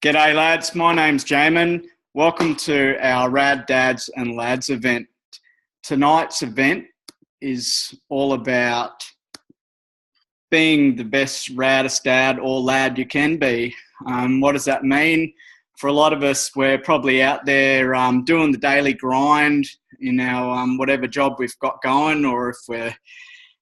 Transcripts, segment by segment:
G'day lads, my name's Jamin. Welcome to our Rad Dads and Lads event. Tonight's event is all about being the best raddest dad or lad you can be. What does that mean? For a lot of us, we're probably out there doing the daily grind in our whatever job we've got going, or if we're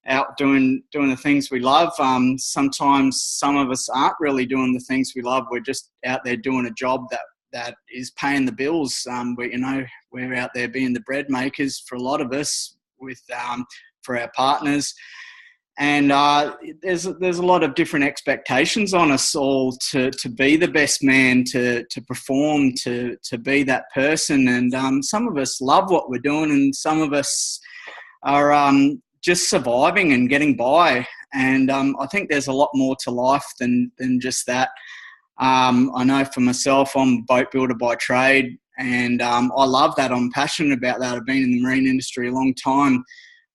out doing the things we love. Sometimes some of us aren't really doing the things we love. We're just out there doing a job that is paying the bills. We're out there being the bread makers for a lot of us with for our partners. And there's a lot of different expectations on us all to be the best man, to perform, to be that person. And some of us love what we're doing, and some of us are just surviving and getting by. And I think there's a lot more to life than just that. I know for myself, I'm a boat builder by trade, and I love that. I'm passionate about that. I've been in the marine industry a long time,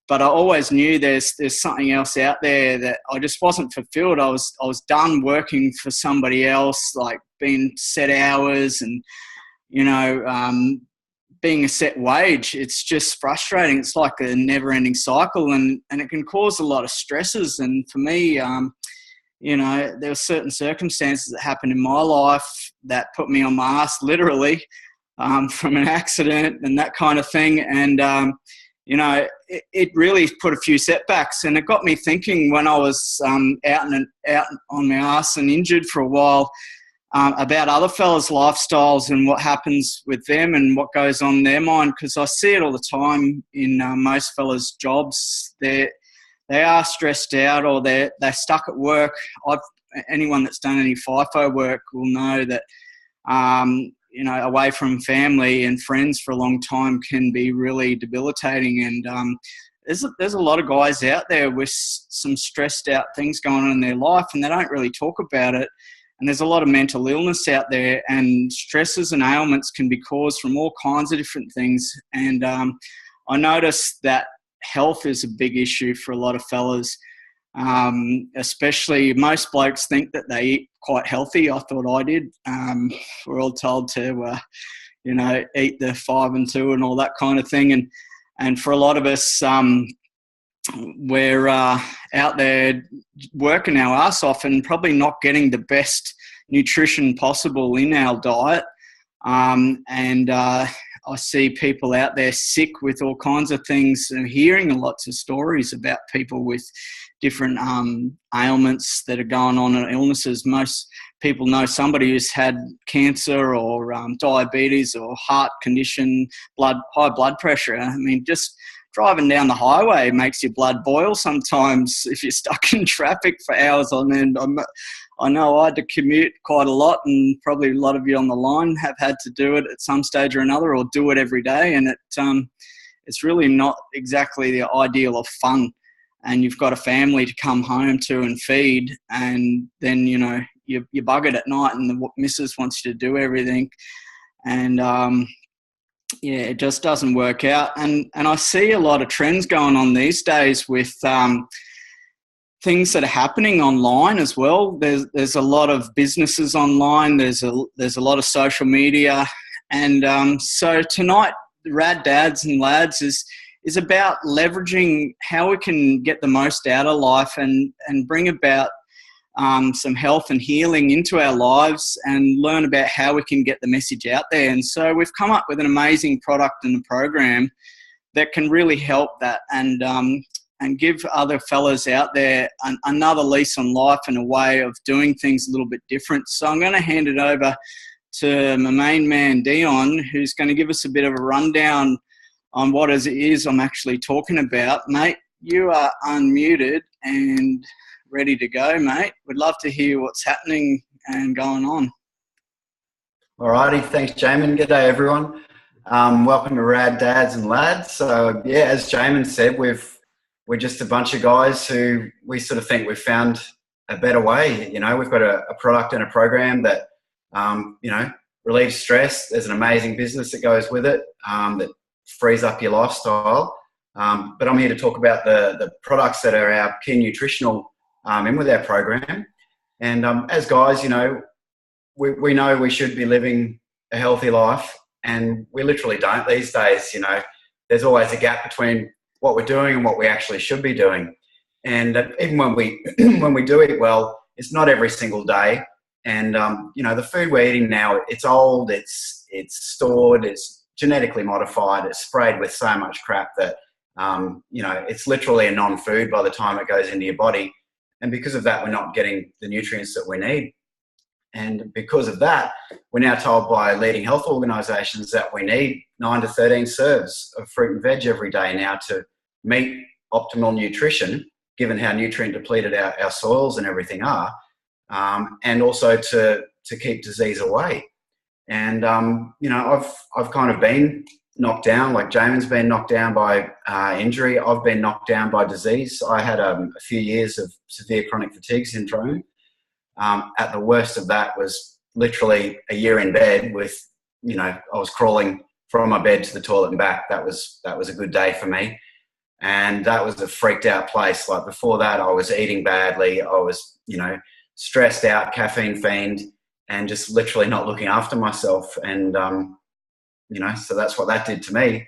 but I always knew there's something else out there that I just wasn't fulfilled. I was done working for somebody else, like being set hours and, being a set wage. It's just frustrating. It's like a never-ending cycle, and it can cause a lot of stresses. And for me, there were certain circumstances that happened in my life that put me on my ass, literally, from an accident and that kind of thing. And it really put a few setbacks, and it got me thinking when I was out on my ass and injured for a while, about other fellas' lifestyles and what happens with them and what goes on in their mind, because I see it all the time in most fellas' jobs. They are stressed out, or they're stuck at work. Anyone that's done any FIFO work will know that away from family and friends for a long time can be really debilitating. And there's a lot of guys out there with some stressed out things going on in their life, and they don't really talk about it. And there's a lot of mental illness out there, and stresses and ailments can be caused from all kinds of different things. And I noticed that health is a big issue for a lot of fellas, especially most blokes think that they eat quite healthy. I thought I did. We're all told to, eat the 5 and 2 and all that kind of thing. And for a lot of us, we're out there working our ass off and probably not getting the best nutrition possible in our diet. I see people out there sick with all kinds of things, and hearing lots of stories about people with different ailments that are going on, and illnesses. Most people know somebody who's had cancer or diabetes or heart condition, high blood pressure. I mean, just driving down the highway makes your blood boil sometimes if you're stuck in traffic for hours on end. I know I had to commute quite a lot, and probably a lot of you on the line have had to do it at some stage or another, or do it every day. And it's really not exactly the ideal of fun. And you've got a family to come home to and feed, and then, you're buggered at night, and the missus wants you to do everything. And it just doesn't work out. And I see a lot of trends going on these days with things that are happening online as well. There's a lot of businesses online. There's a lot of social media. And so tonight, Rad Dads and Lads is about leveraging how we can get the most out of life and bring about some health and healing into our lives, and learn about how we can get the message out there. And so we've come up with an amazing product and a program that can really help that, and give other fellas out there another lease on life and a way of doing things a little bit different. So I'm going to hand it over to my main man, Dion, who's going to give us a bit of a rundown on what it is I'm actually talking about. Mate, you are unmuted and ready to go, mate. We'd love to hear what's happening and going on. Alrighty, thanks, Jamin. G'day, everyone. Welcome to Rad Dads and Lads. So, as Jamin said, we're just a bunch of guys who we sort of think we've found a better way. We've got a product and a program that, relieves stress. There's an amazing business that goes with it that frees up your lifestyle. But I'm here to talk about the products that are our key nutritional in with our program. And as guys, we know we should be living a healthy life, and we literally don't these days. You know, there's always a gap between what we're doing and what we actually should be doing. And even when we when we do eat well, it's not every single day. And you know, the food we're eating now, it's old, it's stored, it's genetically modified, it's sprayed with so much crap that you know, it's literally a non-food by the time it goes into your body. And because of that, we're not getting the nutrients that we need. And because of that, we're now told by leading health organisations that we need 9 to 13 serves of fruit and veg every day now to meet optimal nutrition, given how nutrient depleted our soils and everything are, and also to keep disease away. And you know, I've kind of been knocked down, like Jamin's been knocked down by injury. I've been knocked down by disease. I had a few years of severe chronic fatigue syndrome. At the worst of that was literally a year in bed with, you know, I was crawling from my bed to the toilet and back. That was a good day for me. And that was a freaked out place. Like before that, I was eating badly. I was, you know, stressed out, caffeine fiend, and just literally not looking after myself. And, you know, so that's what that did to me.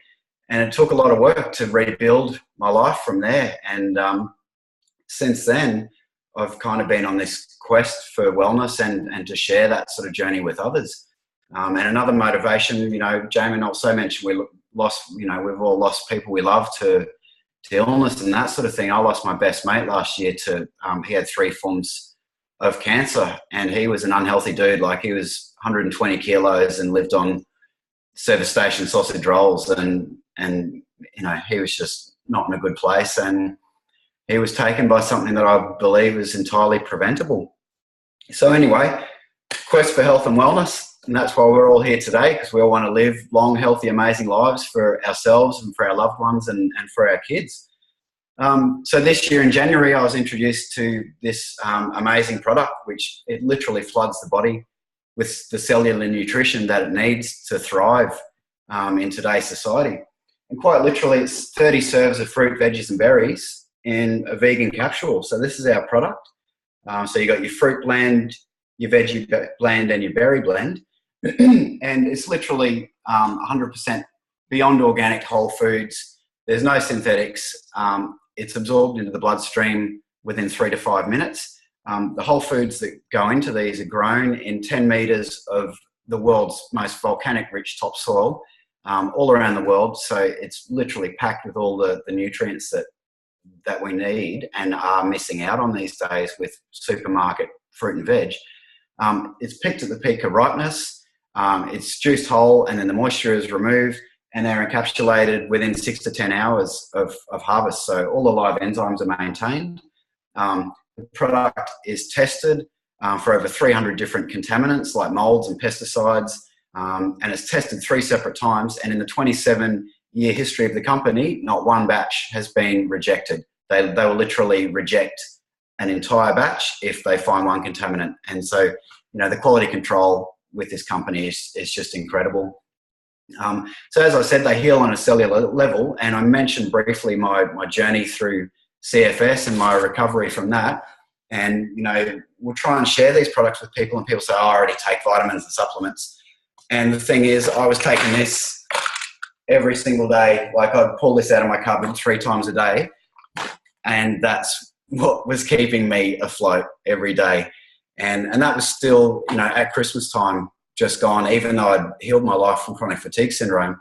And it took a lot of work to rebuild my life from there. And since then, I've kind of been on this quest for wellness and to share that sort of journey with others. And another motivation, you know, Jamin also mentioned we lost, you know, we've all lost people we love to illness and that sort of thing. I lost my best mate last year to, he had 3 forms of cancer, and he was an unhealthy dude. Like, he was 120 kilos and lived on service station sausage rolls, and you know, he was just not in a good place. And he was taken by something that I believe is entirely preventable. So anyway, quest for health and wellness, and that's why we're all here today, because we all want to live long, healthy, amazing lives for ourselves and for our loved ones and for our kids. So this year in January, I was introduced to this amazing product, which it literally floods the body with the cellular nutrition that it needs to thrive in today's society. And quite literally, it's 30 serves of fruit, veggies and berries in a vegan capsule. So this is our product. So you got your fruit blend, your veggie blend and your berry blend. And it's literally 100% beyond organic whole foods. There's no synthetics. It's absorbed into the bloodstream within 3 to 5 minutes. The whole foods that go into these are grown in 10 meters of the world's most volcanic rich topsoil all around the world. So it's literally packed with all the nutrients that we need and are missing out on these days with supermarket fruit and veg. It's picked at the peak of ripeness. It's juiced whole, and then the moisture is removed, and they're encapsulated within 6 to 10 hours of harvest. So all the live enzymes are maintained. The product is tested for over 300 different contaminants like molds and pesticides, and it's tested 3 separate times. And in the 27-year history of the company, not one batch has been rejected. They will literally reject an entire batch if they find one contaminant. And so, you know, the quality control with this company is just incredible. So as I said, they heal on a cellular level, and I mentioned briefly my journey through CFS and my recovery from that. And, you know, we'll try and share these products with people, and people say, oh, I already take vitamins and supplements. And the thing is, I was taking this every single day. Like, I'd pull this out of my cupboard 3 times a day, and that's what was keeping me afloat every day. And that was still, you know, at Christmas time, just gone. Even though I'd healed my life from chronic fatigue syndrome,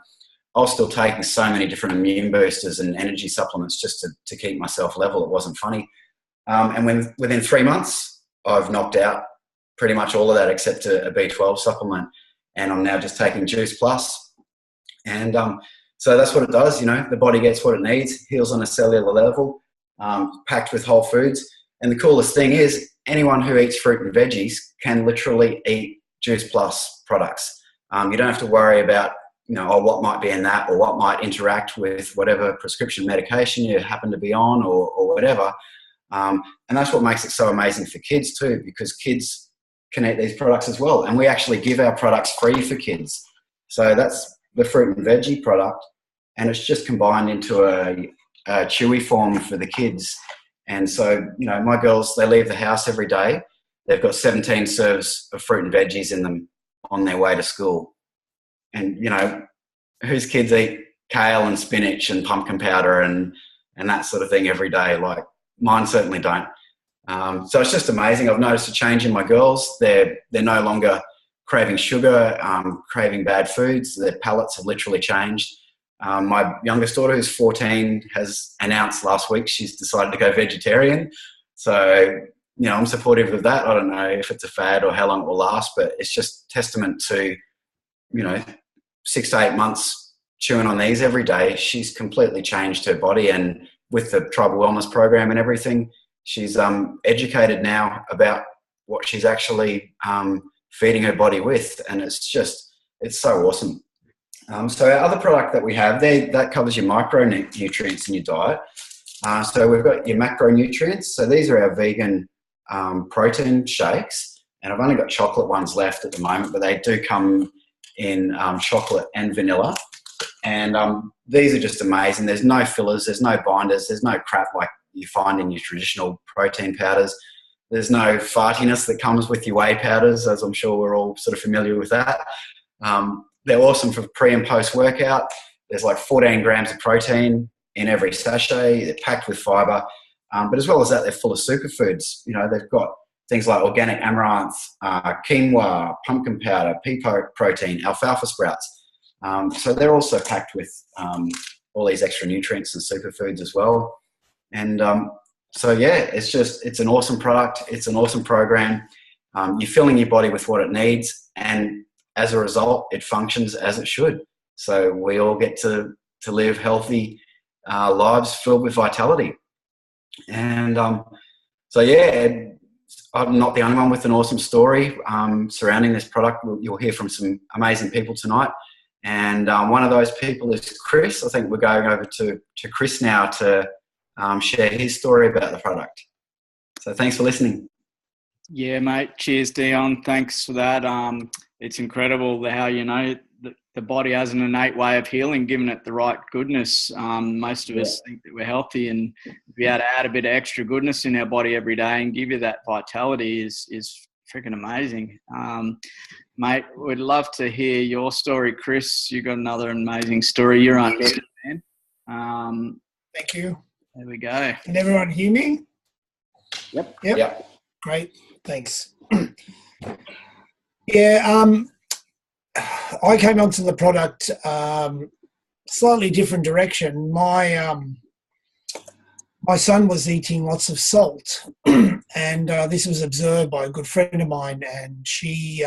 I was still taking so many different immune boosters and energy supplements just to keep myself level. It wasn't funny. And within 3 months, I've knocked out pretty much all of that except a B12 supplement. And I'm now just taking Juice Plus. And so that's what it does. You know, the body gets what it needs, heals on a cellular level, packed with whole foods. And the coolest thing is, anyone who eats fruit and veggies can literally eat Juice Plus products. You don't have to worry about, you know, what might be in that or what might interact with whatever prescription medication you happen to be on or whatever. And that's what makes it so amazing for kids too, because kids can eat these products as well. And we actually give our products free for kids. So that's the fruit and veggie product. And it's just combined into a chewy form for the kids. And so, you know, my girls, they leave the house every day they've got 17 serves of fruit and veggies in them on their way to school. And, you know, whose kids eat kale and spinach and pumpkin powder and that sort of thing every day? Like, mine certainly don't. So it's just amazing. I've noticed a change in my girls. They're no longer craving sugar, craving bad foods. Their palates have literally changed. My youngest daughter, who's 14, has announced last week she's decided to go vegetarian. So, you know, I'm supportive of that. I don't know if it's a fad or how long it will last, but it's just testament to, you know, 6 to 8 months chewing on these every day. She's completely changed her body, and with the tribal wellness program and everything, she's educated now about what she's actually feeding her body with, and it's so awesome. So our other product that we have there, that covers your micronutrients in your diet. So we've got your macronutrients. So these are our vegan protein shakes, and I've only got chocolate ones left at the moment, but they do come in chocolate and vanilla. And these are just amazing. There's no fillers, there's no binders, there's no crap like you find in your traditional protein powders. There's no fartiness that comes with your whey powders, as I'm sure we're all sort of familiar with that. They're awesome for pre and post workout. There's like 14 grams of protein in every sachet. They're packed with fiber. But as well as that, they're full of superfoods. You know, they've got things like organic amaranth, quinoa, pumpkin powder, pea protein, alfalfa sprouts. So they're also packed with all these extra nutrients and superfoods as well. And so, yeah, it's an awesome product. It's an awesome program. You're filling your body with what it needs, and as a result, it functions as it should. So we all get to live healthy lives filled with vitality. And so, yeah, I'm not the only one with an awesome story surrounding this product. You'll hear from some amazing people tonight. And one of those people is Chris. I think we're going over to Chris now to share his story about the product. So thanks for listening. Yeah, mate. Cheers, Dion. Thanks for that. It's incredible how, you know, the body has an innate way of healing, given it the right goodness. Most of us think that we're healthy, and to be able to add a bit of extra goodness in our body every day and give you that vitality is freaking amazing. Mate, we'd love to hear your story, Chris. You got another amazing story. You're unmuted, man. Thank you. There we go. Can everyone hear me? Yep. Great. Thanks. Yeah. I came onto the product slightly different direction. My son was eating lots of salt, and this was observed by a good friend of mine, and she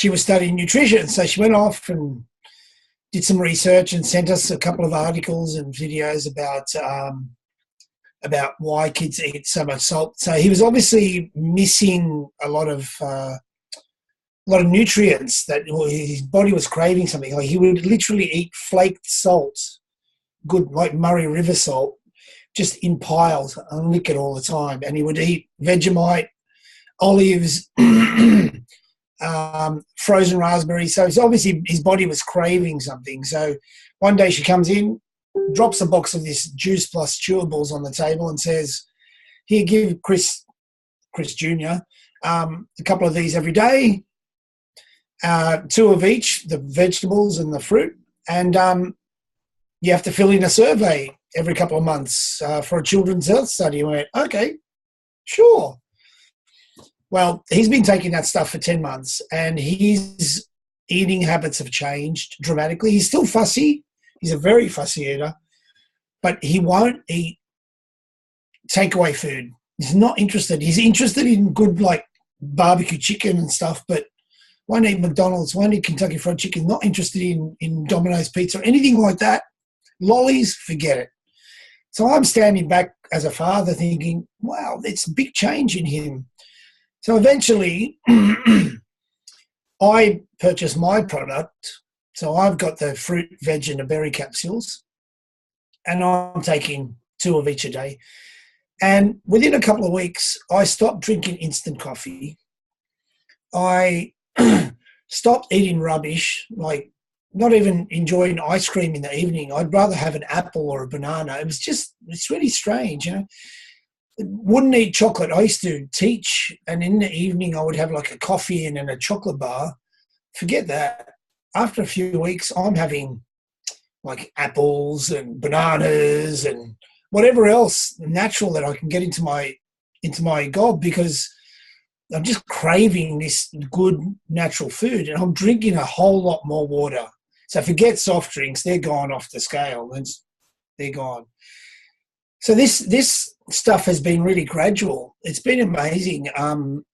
was studying nutrition. So she went off and did some research and sent us a couple of articles and videos about why kids eat so much salt. So he was obviously missing a lot of nutrients, that his body was craving something. Like, he would literally eat flaked salt, good like Murray River salt, just in piles and lick it all the time. And he would eat Vegemite, olives, frozen raspberries. So it's obviously his body was craving something. So one day she comes in, drops a box of this Juice Plus chewables on the table and says, "Here, give Chris Jr. A couple of these every day, 2 of each, the vegetables and the fruit, and you have to fill in a survey every couple of months for a children's health study." I went, okay, sure. Well, he's been taking that stuff for 10 months, and his eating habits have changed dramatically. He's still fussy. He's a very fussy eater, but he won't eat takeaway food. He's not interested. He's interested in good, like, barbecue chicken and stuff, but won't eat McDonald's, won't eat Kentucky Fried Chicken, not interested in Domino's Pizza or anything like that. Lollies, forget it. So I'm standing back as a father thinking, wow, it's a big change in him. So eventually I purchased my product. So I've got the fruit, veg and the berry capsules, and I'm taking 2 of each a day. And within a couple of weeks, I stopped drinking instant coffee. I stopped eating rubbish, like not even enjoying ice cream in the evening. I'd rather have an apple or a banana. It's really strange, you know. wouldn't eat chocolate. I used to teach, and in the evening I would have like a coffee and then a chocolate bar. Forget that. After a few weeks, I'm having like apples and bananas and whatever else natural that I can get into my gob, because I'm just craving this good natural food, and I'm drinking a whole lot more water. So forget soft drinks; they're gone off the scale. They're gone. So this stuff has been really gradual. It's been amazing. I'm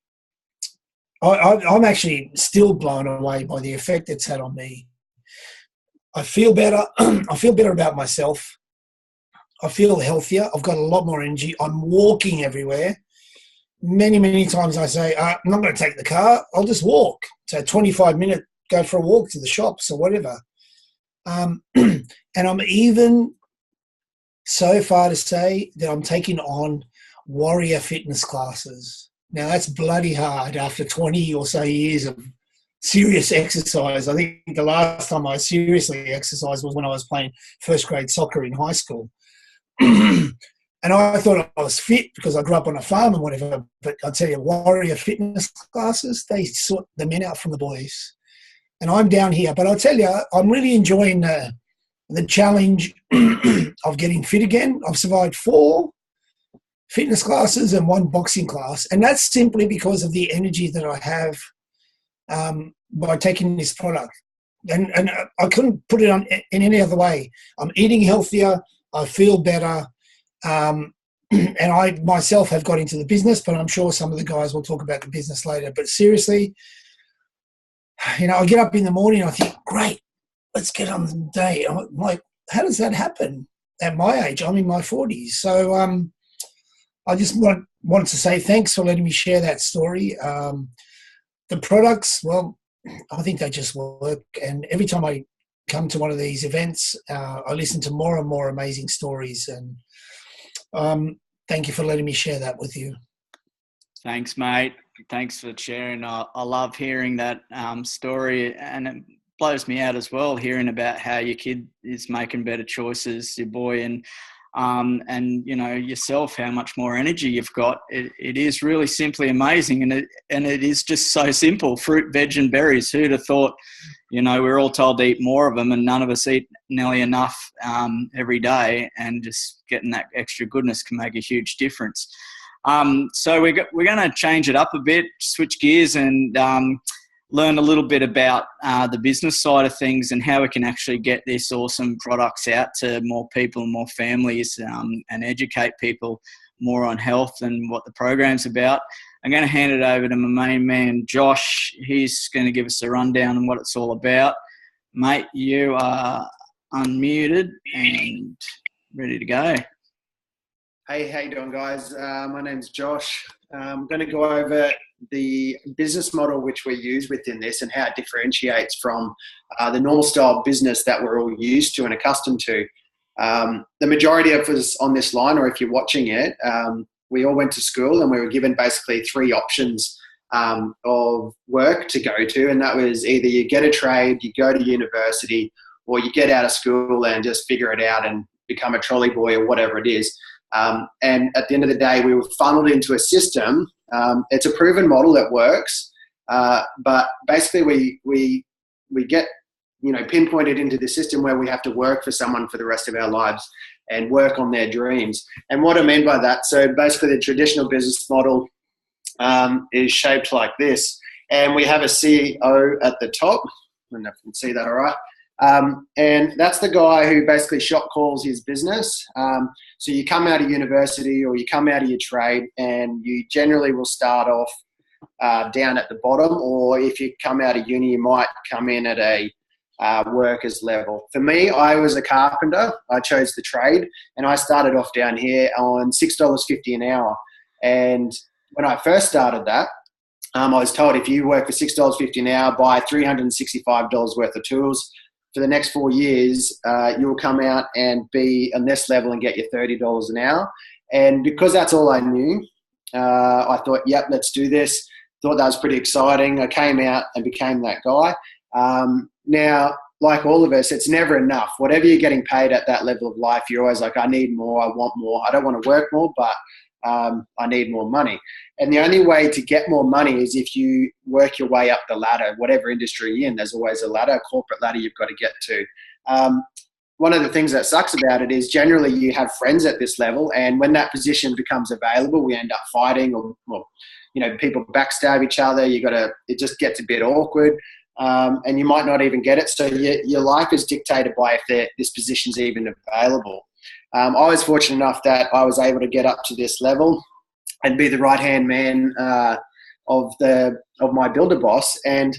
actually still blown away by the effect it's had on me. I feel better. I feel better about myself. I feel healthier. I've got a lot more energy. I'm walking everywhere. Many, many times I say, I'm not going to take the car. I'll just walk. So 25 minutes, go for a walk to the shops or whatever. And I'm even so far to say that I'm taking on warrior fitness classes. Now, that's bloody hard after 20 or so years of serious exercise. I think the last time I seriously exercised was when I was playing first grade soccer in high school. And I thought I was fit because I grew up on a farm and whatever. But I'll tell you, warrior fitness classes, they sort the men out from the boys. And I'm down here. But I'll tell you, I'm really enjoying the challenge of getting fit again. I've survived 4 fitness classes and 1 boxing class. And that's simply because of the energy that I have by taking this product. And I couldn't put it on in any other way. I'm eating healthier. I feel better. And I myself have got into the business, but I'm sure some of the guys will talk about the business later. But seriously, I get up in the morning and I think, great, let's get on the day. I'm like, how does that happen at my age? I'm in my 40s. So I just wanted to say thanks for letting me share that story. The products, well, I think they just work. And every time I come to one of these events, I listen to more and more amazing stories. And thank you for letting me share that with you. Thanks, mate. Thanks for sharing. I love hearing that story, and it blows me out as well, hearing about how your kid is making better choices, your boy, and yourself, how much more energy you've got. It is really simply amazing, and it is just so simple. Fruit, veg, and berries. Who'd have thought? We're all told to eat more of them, and none of us eat nearly enough every day. And just getting that extra goodness can make a huge difference. So we're going to change it up a bit, switch gears, and learn a little bit about the business side of things and how we can actually get this awesome products out to more people, more families, and educate people more on health and what the program's about. I'm going to hand it over to my main man, Josh. He's going to give us a rundown on what it's all about. Mate, you are unmuted and ready to go. Hey, how you doing, guys? My name's Josh. I'm going to go over the business model which we use within this and how it differentiates from the normal style business that we're all used to and accustomed to. The majority of us on this line, or if you're watching it, we all went to school and we were given basically 3 options of work to go to, and that was either you get a trade, you go to university, or you get out of school and just figure it out and become a trolley boy or whatever it is. And at the end of the day, we were funneled into a system. It's a proven model that works, but basically we get pinpointed into the system where we have to work for someone for the rest of our lives and work on their dreams. And what I mean by that, so basically the traditional business model is shaped like this, and we have a CEO at the top. I don't know if you can see that all right. And that's the guy who basically shot calls his business. So you come out of university or you come out of your trade, and you generally will start off down at the bottom, or if you come out of uni, you might come in at a workers level. For me, I was a carpenter. I chose the trade, and I started off down here on $6.50 an hour. And when I first started that, I was told if you work for $6.50 an hour, buy $365 worth of tools. For the next 4 years, you'll come out and be on this level and get your $30 an hour. And because that's all I knew, I thought, yep, let's do this. Thought that was pretty exciting. I came out and became that guy. Now, like all of us, it's never enough. Whatever you're getting paid at that level of life, you're always like, I need more, I want more. I don't want to work more, but I need more money. And the only way to get more money is if you work your way up the ladder, whatever industry you're in. There's always a ladder, a corporate ladder you've got to get to. One of the things that sucks about it is generally you have friends at this level, and when that position becomes available, we end up fighting, or people backstab each other. It just gets a bit awkward, and you might not even get it. So your life is dictated by if this position's even available. I was fortunate enough that I was able to get up to this level and be the right-hand man of my builder boss. And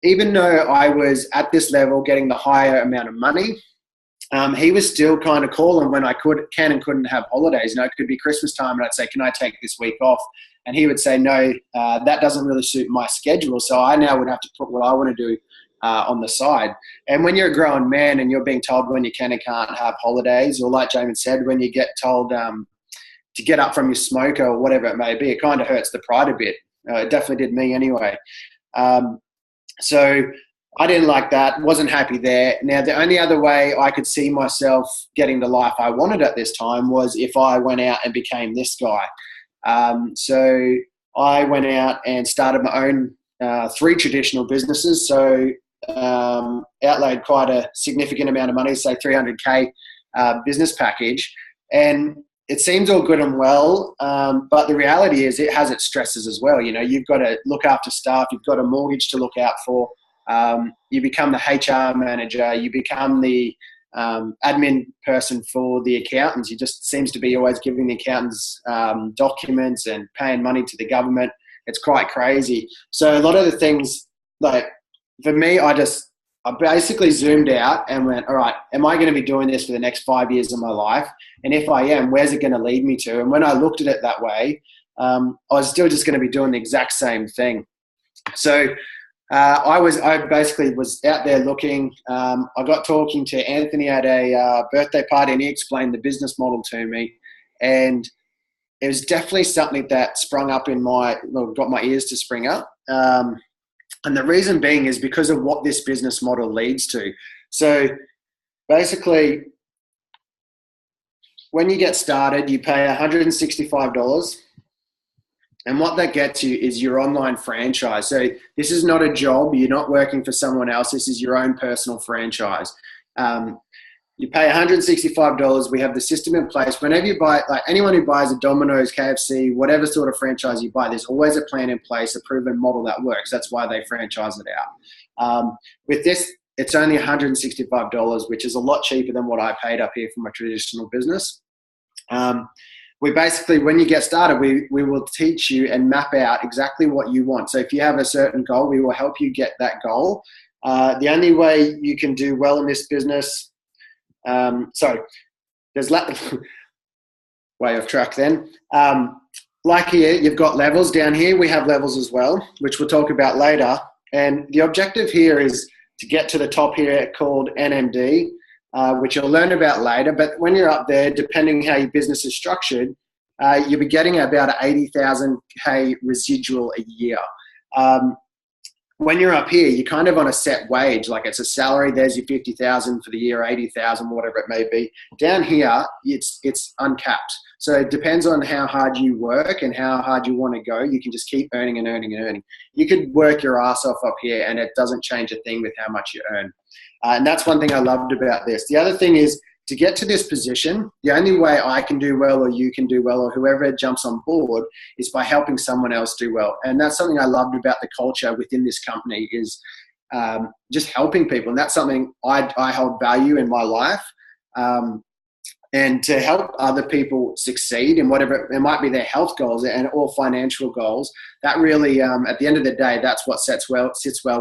even though I was at this level getting the higher amount of money, he was still kind of calling when I can and couldn't have holidays. It could be Christmas time, and I'd say, "Can I take this week off?" And he would say, "No, that doesn't really suit my schedule." So I now would have to put what I want to do on the side. And when you're a grown man and you're being told when you can and can't have holidays, or like Jamin said, when you get told to get up from your smoker or whatever it may be, it kind of hurts the pride a bit. It definitely did me anyway. So I didn't like that, wasn't happy there. Now, the only other way I could see myself getting the life I wanted at this time was if I went out and became this guy. So I went out and started my own 3 traditional businesses. So outlaid quite a significant amount of money, say $300K business package. And it seems all good and well, but the reality is it has its stresses as well. You've got to look after staff, you've got a mortgage to look out for. You become the HR manager, you become the admin person for the accountants. You just seems to be always giving the accountants documents and paying money to the government. It's quite crazy. So a lot of the things, like for me, I basically zoomed out and went, all right, am I going to be doing this for the next 5 years of my life? And if I am, where's it going to lead me to? And when I looked at it that way, I was still just going to be doing the exact same thing. So I basically was out there looking. I got talking to Anthony at a birthday party, and he explained the business model to me. And it was definitely something that sprung up got my ears to spring up. And the reason being is because of what this business model leads to. So basically, when you get started, you pay $165. And what that gets you is your online franchise. So this is not a job. You're not working for someone else. This is your own personal franchise. You pay $165. We have the system in place. Whenever you buy, like anyone who buys a Domino's, KFC, whatever sort of franchise you buy, there's always a plan in place, a proven model that works. That's why they franchise it out. With this, it's only $165, which is a lot cheaper than what I paid up here for my traditional business. We basically, when you get started, we will teach you and map out exactly what you want. So if you have a certain goal, we will help you get that goal. The only way you can do well in this business, there's way off track then. Like here, you've got levels. Down here, we have levels as well, which we'll talk about later. And the objective here is to get to the top here called NMD, which you'll learn about later. But when you're up there, depending how your business is structured, you'll be getting about 80,000K residual a year. When you're up here, you're kind of on a set wage, like it's a salary. There's your 50,000 for the year, 80,000, whatever it may be. Down here, it's uncapped. So it depends on how hard you work and how hard you want to go. You can just keep earning and earning and earning. You could work your ass off up here, and it doesn't change a thing with how much you earn. And that's one thing I loved about this. The other thing is, to get to this position, the only way I can do well, or you can do well, or whoever jumps on board, is by helping someone else do well. And that's something I loved about the culture within this company, is just helping people. And that's something I hold value in my life. And to help other people succeed in whatever it might be, their health goals or financial goals, that really, at the end of the day, that's what sits well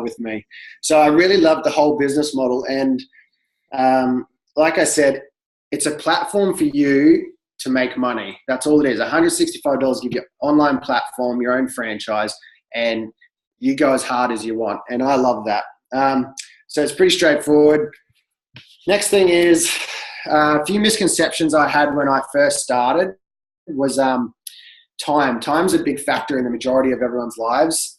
with me. So I really love the whole business model. And like I said, it's a platform for you to make money. That's all it is. $165 give you an online platform, your own franchise, and you go as hard as you want. And I love that. So it's pretty straightforward. Next thing is, a few misconceptions I had when I first started was time. Time's a big factor in the majority of everyone's lives.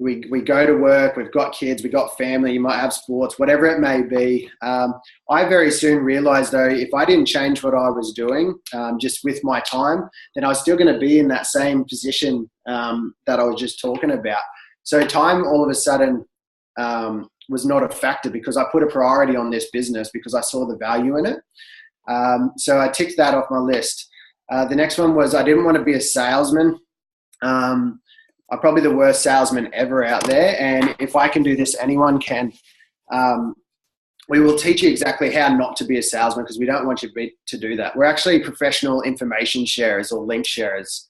we go to work, we've got kids, we've got family, you might have sports, whatever it may be. I very soon realized, though, if I didn't change what I was doing just with my time, then I was still going to be in that same position that I was just talking about. So time all of a sudden was not a factor because I put a priority on this business because I saw the value in it. So I ticked that off my list. The next one was I didn't want to be a salesman. I'm probably the worst salesman ever out there. And if I can do this, anyone can. We will teach you exactly how not to be a salesman because we don't want you to do that. We're actually professional information sharers or link sharers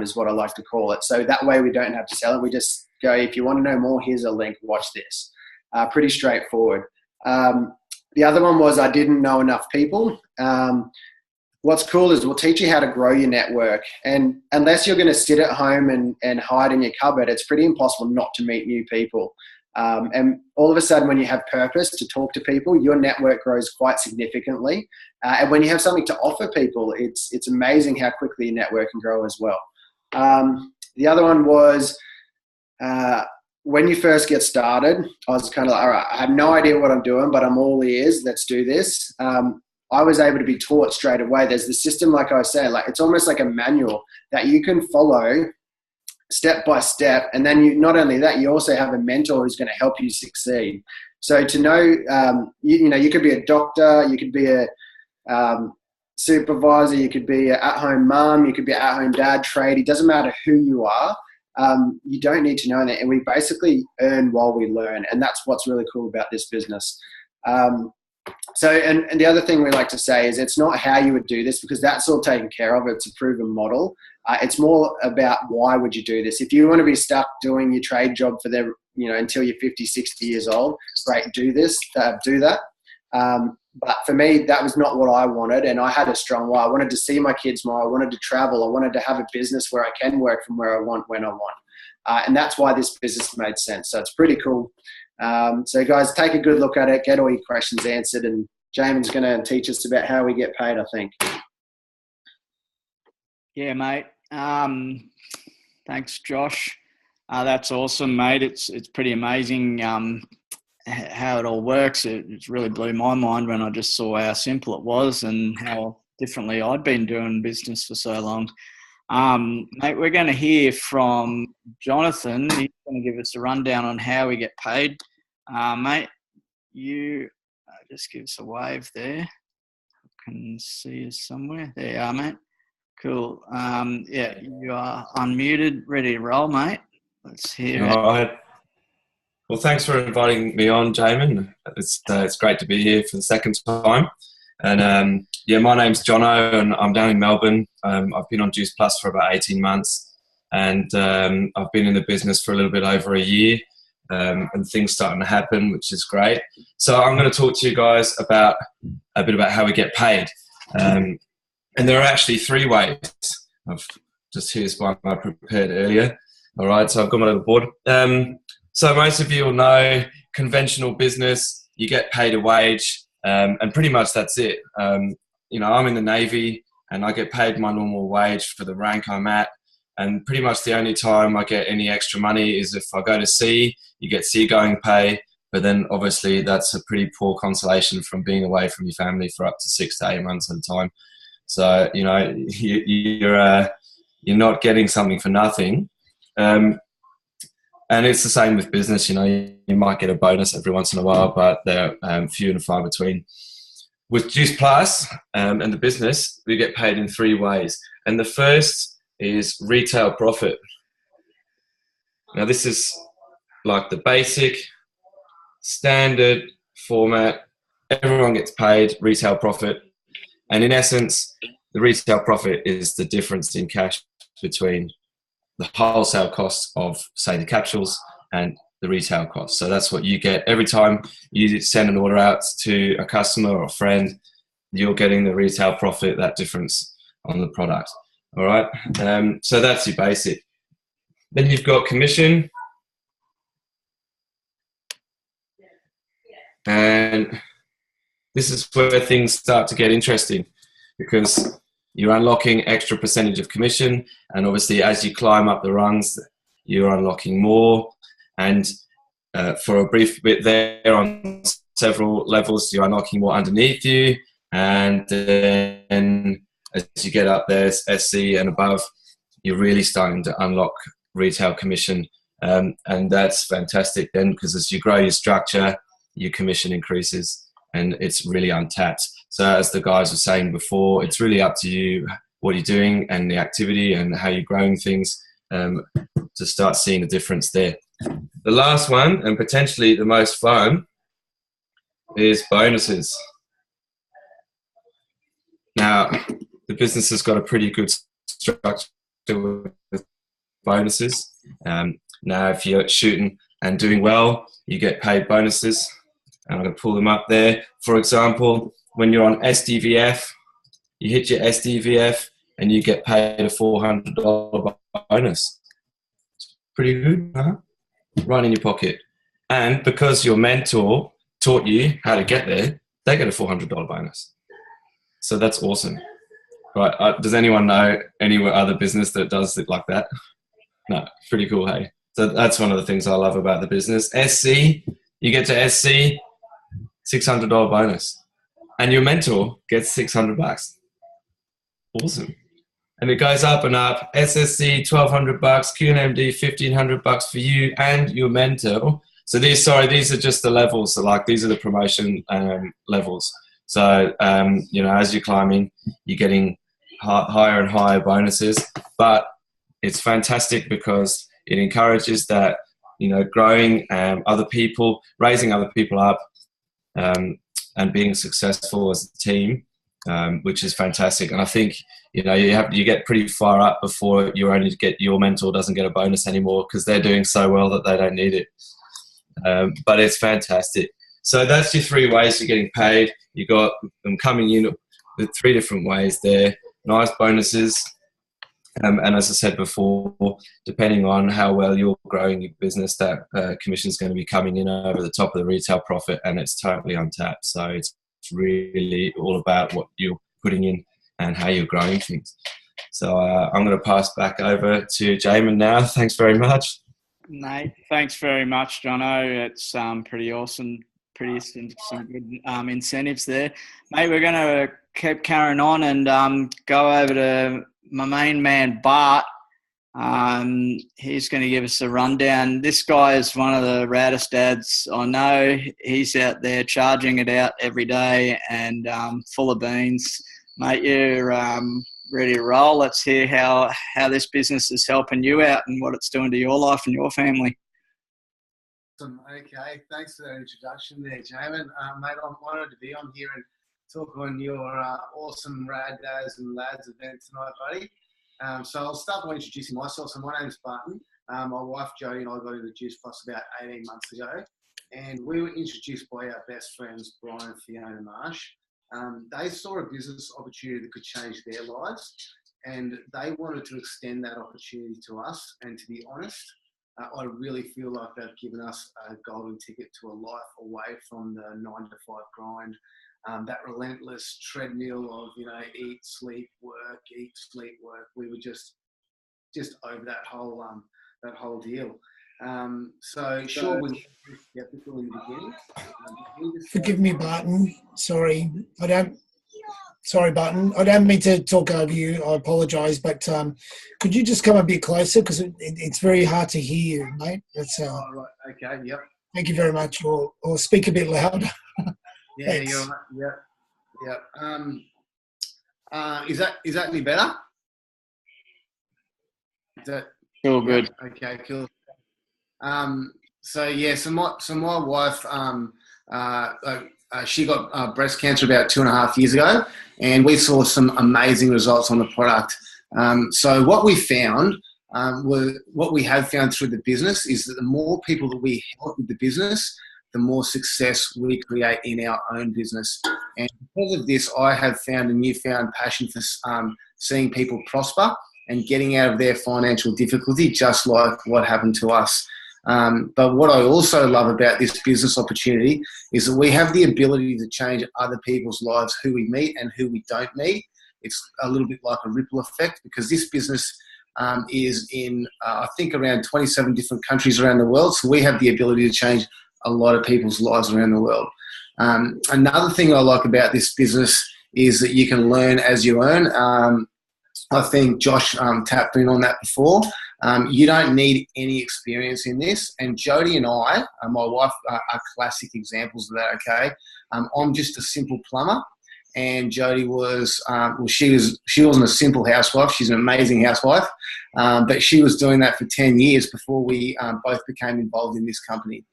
is what I like to call it. So that way we don't have to sell it. We just go, if you want to know more, here's a link, watch this. Pretty straightforward. The other one was I didn't know enough people. What's cool is we'll teach you how to grow your network. And unless you're going to sit at home and hide in your cupboard, it's pretty impossible not to meet new people. And all of a sudden, when you have purpose to talk to people, your network grows quite significantly. And when you have something to offer people, it's amazing how quickly your network can grow as well. The other one was when you first get started, I was kind of like, all right, I have no idea what I'm doing, but I'm all ears. Let's do this. I was able to be taught straight away. There's the system, like I was saying, like it's almost like a manual that you can follow step by step. And then you, not only that, you also have a mentor who's going to help you succeed. So to know, you could be a doctor, you could be a supervisor, you could be an at-home mom, you could be an at-home dad, tradie. It doesn't matter who you are. You don't need to know that. And we basically earn while we learn. And that's what's really cool about this business. So the other thing we like to say is it's not how you would do this because that's all taken care of. It's a proven model. It's more about why would you do this. If you want to be stuck doing your trade job for until you're 50, 60 years old, great, do that. But for me, that was not what I wanted. And I had a strong why. I wanted to see my kids more. I wanted to travel. I wanted to have a business where I can work from where I want, when I want. And that's why this business made sense. So it's pretty cool. So guys, take a good look at it, get all your questions answered, and Jamin's going to teach us about how we get paid, I think. Yeah, mate. Thanks, Josh. That's awesome, mate. It's pretty amazing how it all works. It really blew my mind when I just saw how simple it was and how differently I'd been doing business for so long. Mate, we're going to hear from Jonathan. He's going to give us a rundown on how we get paid. Mate, you just give us a wave there. I can see you somewhere. There you are, mate. Cool. Yeah, you are unmuted, ready to roll, mate. Let's hear it. All right. Well, thanks for inviting me on, Jamin. It's great to be here for the second time. And my name's Jono, and I'm down in Melbourne. I've been on Juice Plus for about 18 months, and I've been in the business for a little bit over a year, and things starting to happen, which is great. So I'm going to talk to you guys about a bit about how we get paid. And there are actually three ways. Here's one I prepared earlier. All right, so I've got my little board. So most of you will know conventional business, you get paid a wage, and pretty much that's it. I'm in the Navy and I get paid my normal wage for the rank I'm at. And pretty much the only time I get any extra money is if I go to sea, you get seagoing pay. But then obviously that's a pretty poor consolation from being away from your family for up to 6 to 8 months at a time. So, you're not getting something for nothing. And it's the same with business. You might get a bonus every once in a while, but they're few and far between. With Juice Plus and the business, we get paid in three ways. And the first is retail profit. Now, this is like the basic, standard format. Everyone gets paid retail profit. And in essence, the retail profit is the difference in cash between the wholesale cost of, say, the capsules and the retail cost. So that's what you get every time you send an order out to a customer or a friend. You're getting the retail profit, that difference on the product. All right. So that's your basic. Then you've got commission, and this is where things start to get interesting because you're unlocking extra percentage of commission, and obviously as you climb up the rungs, you're unlocking more. And for a brief bit there, on several levels, you are knocking more underneath you, and then as you get up there, SC and above, you're really starting to unlock retail commission, and that's fantastic then, because as you grow your structure, your commission increases, and it's really untapped. So as the guys were saying before, it's really up to you what you're doing and the activity and how you're growing things, to start seeing the difference there. The last one, and potentially the most fun, is bonuses. Now, the business has got a pretty good structure with bonuses. Now, if you're shooting and doing well, you get paid bonuses. And I'm going to pull them up there. For example, when you're on SDVF, you hit your SDVF and you get paid a $400 bonus. Pretty good, huh? Right in your pocket. And because your mentor taught you how to get there, they get a $400 bonus. So that's awesome. Right? Does anyone know any other business that does it like that? No, pretty cool, hey? So that's one of the things I love about the business. SC, you get to SC, $600 bonus. And your mentor gets $600. Awesome. And it goes up and up. SSC, $1,200, QNMD, $1,500 for you and your mentor. So these are just the levels. So like these are the promotion levels. So, as you're climbing, you're getting higher and higher bonuses. But it's fantastic because it encourages that, growing other people, raising other people up, and being successful as a team, which is fantastic. And I think, you get pretty far up before your mentor doesn't get a bonus anymore because they're doing so well that they don't need it. But it's fantastic. So that's your 3 ways you're getting paid. You got them coming in with 3 different ways there. Nice bonuses. And as I said before, depending on how well you're growing your business, that commission is going to be coming in over the top of the retail profit, and it's totally untapped. So it's really all about what you're putting in and how you're growing things. So I'm going to pass back over to Jamin now. Thanks very much. Nate, thanks very much, Jono. It's pretty awesome. Some good incentives there. Mate, we're going to keep carrying on and go over to my main man, Bart. He's going to give us a rundown. This guy is one of the raddest dads I know. He's out there charging it out every day and full of beans. Mate, you're ready to roll. Let's hear how this business is helping you out and what it's doing to your life and your family. Awesome. Okay, thanks for that introduction there, Jamin. Mate, I'm honoured to be on here and talk on your awesome Rad Dads and Lads event tonight, buddy. So I'll start by introducing myself. So my name's Barton. My wife, Jodie, and I got into Juice Plus about 18 months ago. And we were introduced by our best friends, Brian, Fiona, Marsh. They saw a business opportunity that could change their lives. And they wanted to extend that opportunity to us. And to be honest, I really feel like they've given us a golden ticket to a life away from the 9-to-5 grind. That relentless treadmill of, eat, sleep, work, eat, sleep, work. We were just over that whole deal. So sure, we were skeptical in the beginning. Forgive me, Barton. Sorry, Barton. I don't mean to talk over you. I apologise, but could you just come a bit closer because it's very hard to hear you, mate. That's right. Okay. Yep. Thank you very much. Or speak a bit louder. Yeah, you're right. Yep. Is that any better? Is that all good? Okay, cool. So my wife, she got breast cancer about 2.5 years ago, and we saw some amazing results on the product. So what we found, what we have found through the business is that the more people that we help with the business, the more success we create in our own business. And because of this, I have found a newfound passion for seeing people prosper and getting out of their financial difficulty, just like what happened to us. But what I also love about this business opportunity is that we have the ability to change other people's lives, who we meet and who we don't meet. It's a little bit like a ripple effect, because this business is in, I think, around 27 different countries around the world. So we have the ability to change a lot of people's lives around the world. Another thing I like about this business is that you can learn as you earn. I think Josh tapped in on that before. You don't need any experience in this. And Jody and I, my wife, are classic examples of that, okay? I'm just a simple plumber. And Jody was, she wasn't a simple housewife. She's an amazing housewife. But she was doing that for 10 years before we both became involved in this company.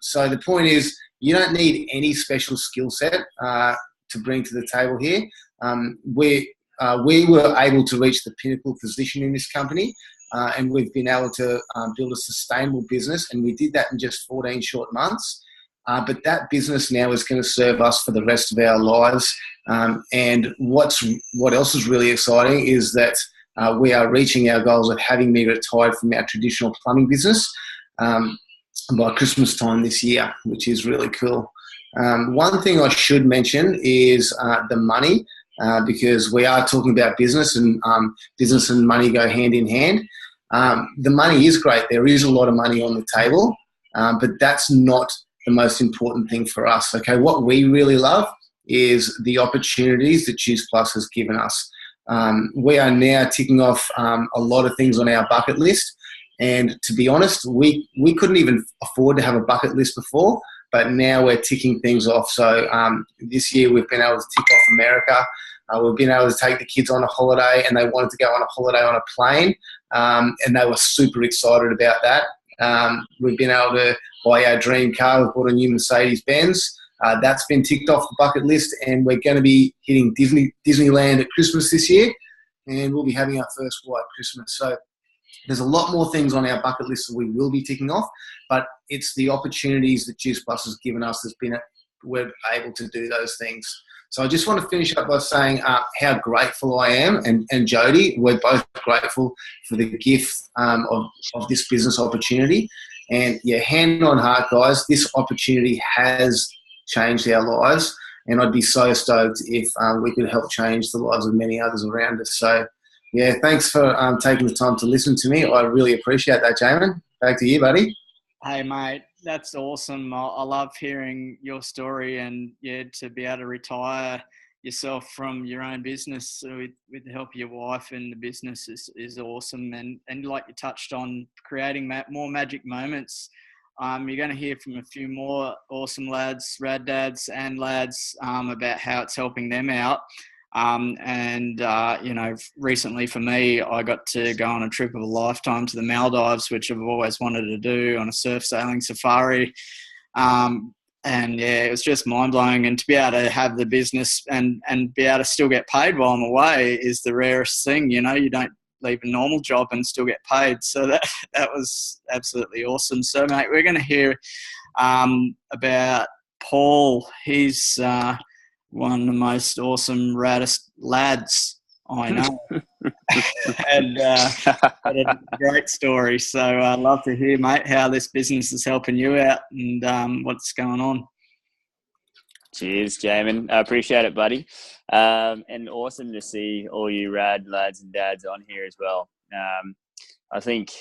So the point is, you don't need any special skill set to bring to the table here. We were able to reach the pinnacle position in this company, and we've been able to build a sustainable business, and we did that in just 14 short months. But that business now is going to serve us for the rest of our lives. And what else is really exciting is that we are reaching our goals of having me retired from our traditional plumbing business by Christmas time this year, which is really cool. One thing I should mention is the money, because we are talking about business, and business and money go hand in hand. The money is great. There is a lot of money on the table, but that's not the most important thing for us. Okay, what we really love is the opportunities that Juice Plus has given us. We are now ticking off a lot of things on our bucket list, and to be honest, we couldn't even afford to have a bucket list before, but now we're ticking things off. So this year we've been able to tick off America. We've been able to take the kids on a holiday, and they wanted to go on a holiday on a plane, and they were super excited about that. We've been able to buy our dream car. We've bought a new Mercedes-Benz. That's been ticked off the bucket list, and we're going to be hitting Disneyland at Christmas this year, and we'll be having our first white Christmas. So there's a lot more things on our bucket list that we will be ticking off, but it's the opportunities that Juice Plus has given us we're able to do those things. So I just want to finish up by saying how grateful I am, and Jody, we're both grateful for the gift of this business opportunity. And yeah, hand on heart, guys, this opportunity has changed our lives, and I'd be so stoked if we could help change the lives of many others around us. So yeah, thanks for taking the time to listen to me. I really appreciate that, Jamin. Back to you, buddy. Hey, mate, that's awesome. I love hearing your story, and yeah, to be able to retire yourself from your own business with the help of your wife and the business is awesome. And like you touched on, creating more magic moments. You're going to hear from a few more awesome lads, Rad Dads and Lads, about how it's helping them out. Recently for me, I got to go on a trip of a lifetime to the Maldives, which I've always wanted to do, on a surf sailing safari. And yeah, it was just mind blowing. And to be able to have the business and be able to still get paid while I'm away is the rarest thing. You know, you don't leave a normal job and still get paid. So that was absolutely awesome. So mate, we're going to hear about Paul. He's one of the most awesome, raddest lads I know. And had a great story. So I'd love to hear, mate, how this business is helping you out and what's going on. Cheers, Jamin. I appreciate it, buddy. And awesome to see all you rad lads and dads on here as well. I think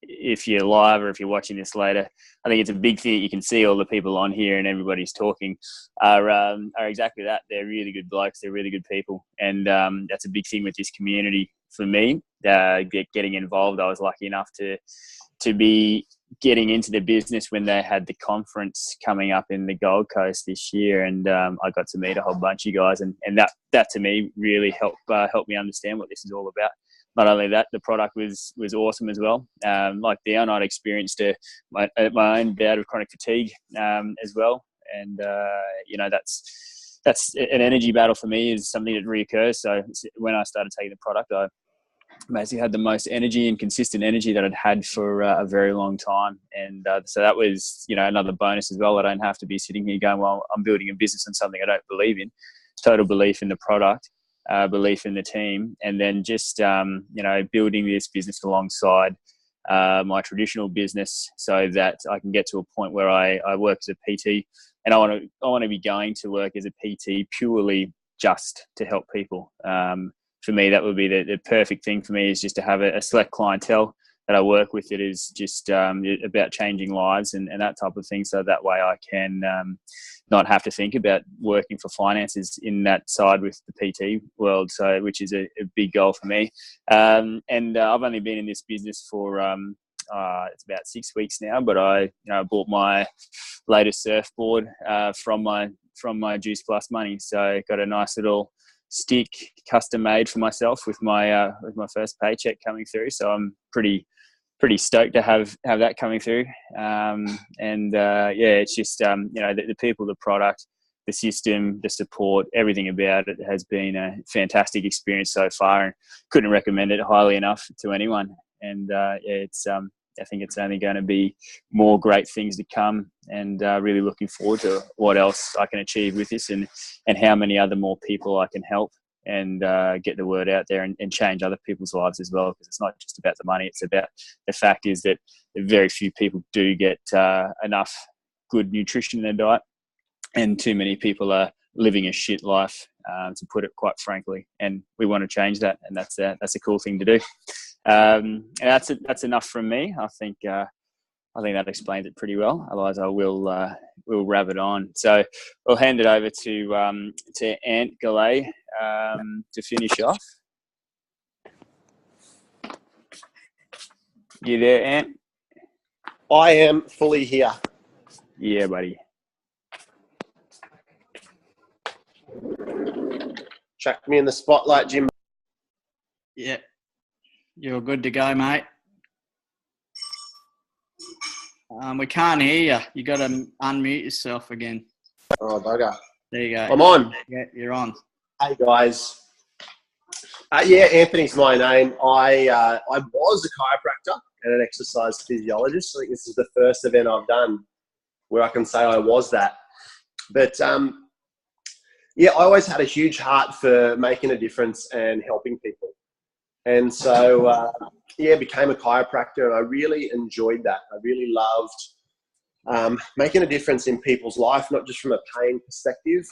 if you're live or if you're watching this later, I think it's a big thing that you can see all the people on here and everybody's talking are exactly that. They're really good blokes. They're really good people. And that's a big thing with this community for me, getting involved. I was lucky enough to be getting into the business when they had the conference coming up in the Gold Coast this year. And I got to meet a whole bunch of guys. And that to me really helped me understand what this is all about. Not only that, the product was awesome as well. Like Dion, I'd experienced my own bout of chronic fatigue as well. And, that's an energy battle for me, is something that reoccurs. So when I started taking the product, I basically had the most energy and consistent energy that I'd had for a very long time. And so that was, another bonus as well. I don't have to be sitting here going, well, I'm building a business on something I don't believe in. Total belief in the product. Belief in the team, and then just building this business alongside my traditional business, so that I can get to a point where I work as a PT, and I want to be going to work as a PT purely just to help people. for me, that would be the perfect thing for me, is just to have a select clientele that I work with that is just about changing lives and that type of thing. So that way I can not have to think about working for finances in that side with the PT world. So, which is a big goal for me. And I've only been in this business for it's about 6 weeks now, but I bought my latest surfboard from my Juice Plus money. So got a nice little stick custom made for myself with my first paycheck coming through. So I'm pretty stoked to have that coming through. It's just the people, the product, the system, the support, everything about it has been a fantastic experience so far, and couldn't recommend it highly enough to anyone. And I think it's only going to be more great things to come, and really looking forward to what else I can achieve with this, and how many other more people I can help and get the word out there and change other people's lives as well. Because it's not just about the money; it's about the fact is that very few people do get enough good nutrition in their diet, and too many people are living a shit life, to put it quite frankly. And we want to change that, and that's a cool thing to do. And that's enough from me. I think that explains it pretty well. Otherwise, I will wrap it on. So we'll hand it over to Ant Galay to finish off. You there, Ant? I am fully here. Yeah, buddy. Chuck me in the spotlight, Jim. Yeah, you're good to go, mate. We can't hear you. You got to unmute yourself again. Oh, bugger. There you go. I'm on. Yeah, you're on. Hey, guys. Anthony's my name. I was a chiropractor and an exercise physiologist. I think this is the first event I've done where I can say I was that. But, I always had a huge heart for making a difference and helping people. And so, became a chiropractor, and I really enjoyed that. I really loved making a difference in people's life, not just from a pain perspective,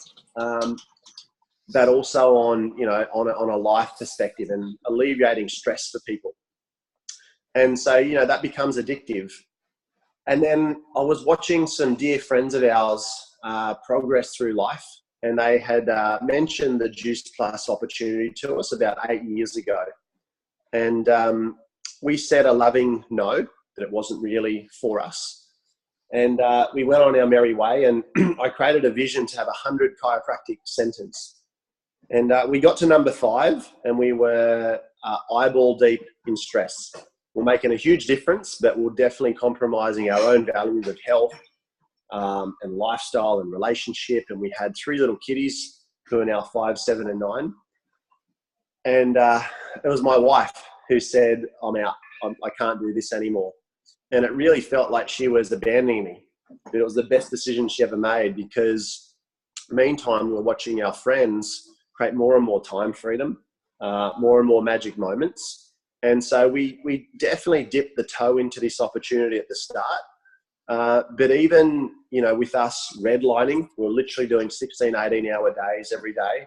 but also on a life perspective, and alleviating stress for people. And so, that becomes addictive. And then I was watching some dear friends of ours progress through life, and they had mentioned the Juice Plus opportunity to us about 8 years ago. And we said a loving no, that it wasn't really for us. And we went on our merry way, and I created a vision to have 100 chiropractic centres. And we got to number 5, and we were eyeball deep in stress. We're making a huge difference, but we're definitely compromising our own values of health and lifestyle and relationship. And we had 3 little kiddies who are now 5, 7, and 9. And it was my wife who said, I'm out. I can't do this anymore. And it really felt like she was abandoning me. But it was the best decision she ever made, because meantime, we were watching our friends create more and more time freedom, more and more magic moments. And so we definitely dipped the toe into this opportunity at the start. But even, with us redlining, we're literally doing 16, 18-hour days every day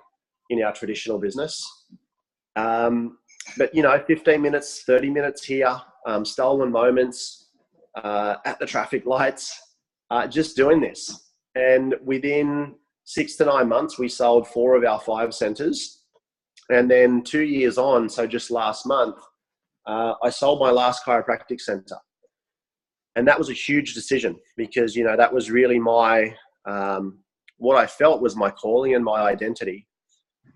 in our traditional business. But 15 minutes, 30 minutes here, stolen moments at the traffic lights, just doing this. And within 6 to 9 months, we sold 4 of our 5 centres. And then 2 years on, so just last month, I sold my last chiropractic centre. And that was a huge decision, because, that was really my, what I felt was my calling and my identity.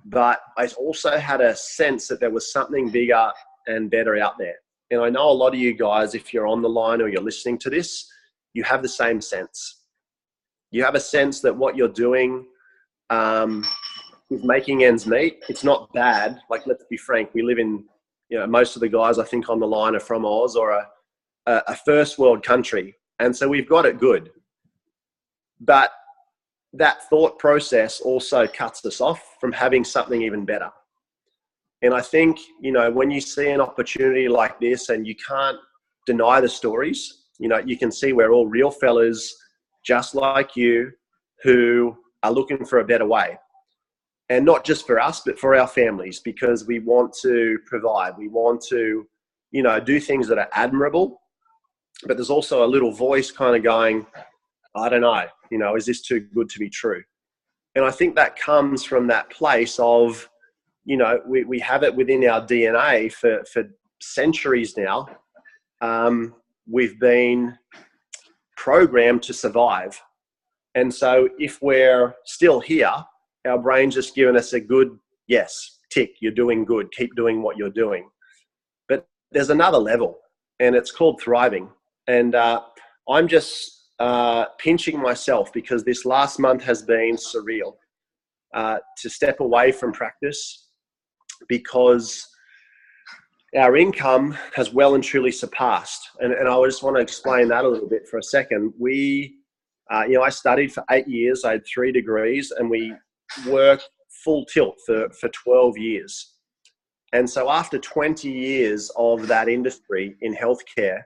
But I also had a sense that there was something bigger and better out there. And I know a lot of you guys, if you're on the line or you're listening to this, you have the same sense. You have a sense that what you're doing is making ends meet. It's not bad. Like, let's be frank, we live in, most of the guys I think on the line are from Oz or a first world country. And so we've got it good. But that thought process also cuts us off from having something even better. And I think, when you see an opportunity like this, and you can't deny the stories, you can see we're all real fellas just like you who are looking for a better way. And not just for us, but for our families, because we want to provide. We want to, do things that are admirable. But there's also a little voice kind of going, I don't know, is this too good to be true? And I think that comes from that place of, we have it within our DNA for centuries now. We've been programmed to survive. And so if we're still here, our brain's just giving us a good, yes, tick, you're doing good, keep doing what you're doing. But there's another level, and it's called thriving. And I'm just pinching myself because this last month has been surreal to step away from practice, because our income has well and truly surpassed. And I just want to explain that a little bit for a second. I studied for 8 years. I had 3 degrees, and we worked full tilt for 12 years. And so after 20 years of that industry in healthcare,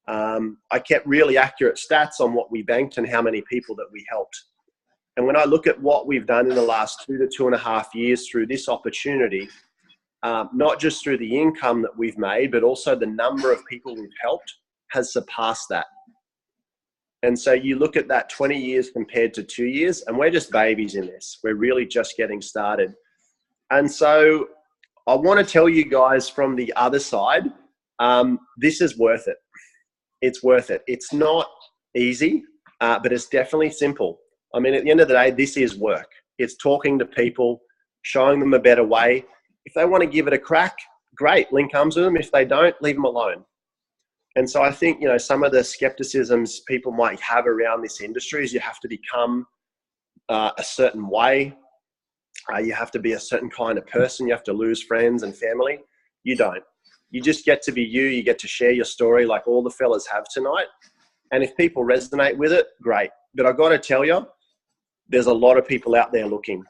I kept really accurate stats on what we banked and how many people that we helped. And when I look at what we've done in the last 2 to 2.5 years through this opportunity, not just through the income that we've made, but also the number of people we've helped has surpassed that. And so you look at that 20 years compared to 2 years, and we're just babies in this. We're really just getting started. And so I want to tell you guys from the other side, this is worth it. It's worth it. It's not easy, but it's definitely simple. I mean, at the end of the day, this is work. It's talking to people, showing them a better way. If they want to give it a crack, great, link arms with them. If they don't, leave them alone. And so I think, some of the skepticisms people might have around this industry is you have to become a certain way. You have to be a certain kind of person. You have to lose friends and family. You don't. You just get to be you. You get to share your story like all the fellas have tonight. And if people resonate with it, great. But I've got to tell you, there's a lot of people out there looking,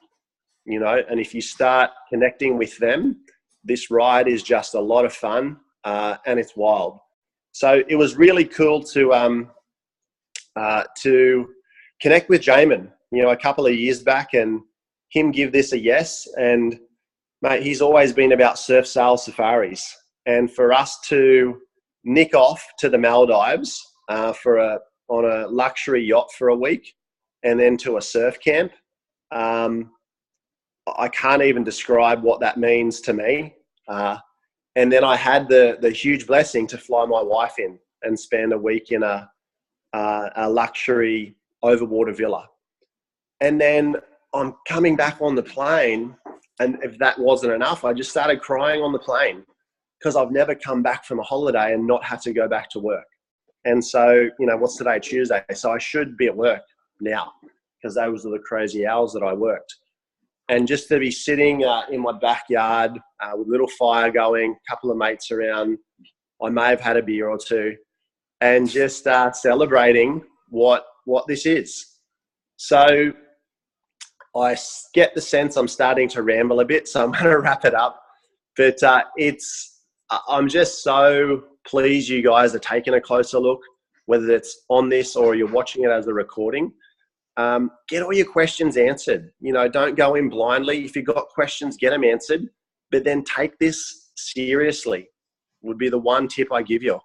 and if you start connecting with them, this ride is just a lot of fun, and it's wild. So it was really cool to connect with Jamin, a couple of years back, and him give this a yes. And mate, he's always been about surf sail safaris. And for us to nick off to the Maldives on a luxury yacht for a week, and then to a surf camp, I can't even describe what that means to me. And then I had the huge blessing to fly my wife in and spend a week in a luxury overwater villa. And then I'm coming back on the plane, and if that wasn't enough, I just started crying on the plane because I've never come back from a holiday and not had to go back to work. And so, what's today? Tuesday. So I should be at work now because those are the crazy hours that I worked. And just to be sitting in my backyard with a little fire going, a couple of mates around, I may have had a beer or two, and just start celebrating what this is. So I get the sense I'm starting to ramble a bit, so I'm going to wrap it up. But I'm just so pleased you guys are taking a closer look, whether it's on this or you're watching it as a recording. Get all your questions answered. Don't go in blindly. If you've got questions, get them answered, but then take this seriously would be the one tip I give you.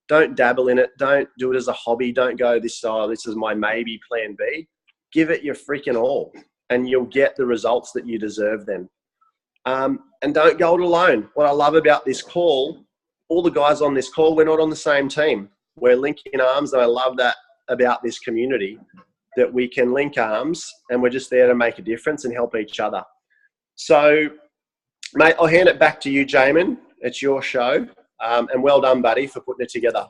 Don't dabble in it. Don't do it as a hobby. Don't go, this is my maybe plan B. Give it your freaking all, and you'll get the results that you deserve then. And don't go it alone. What I love about this call, all the guys on this call, we're not on the same team. We're linking arms, and I love that about this community, that we can link arms and we're just there to make a difference and help each other. So, mate, I'll hand it back to you, Jamin. It's your show. And well done, buddy, for putting it together.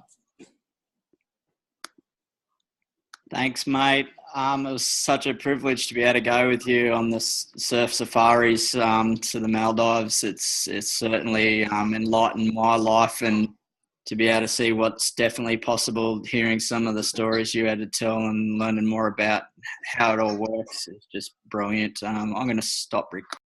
Thanks, mate. It was such a privilege to be able to go with you on the surf safaris to the Maldives. It's certainly enlightened my life, and to be able to see what's definitely possible, hearing some of the stories you had to tell and learning more about how it all works is just brilliant. I'm going to stop recording.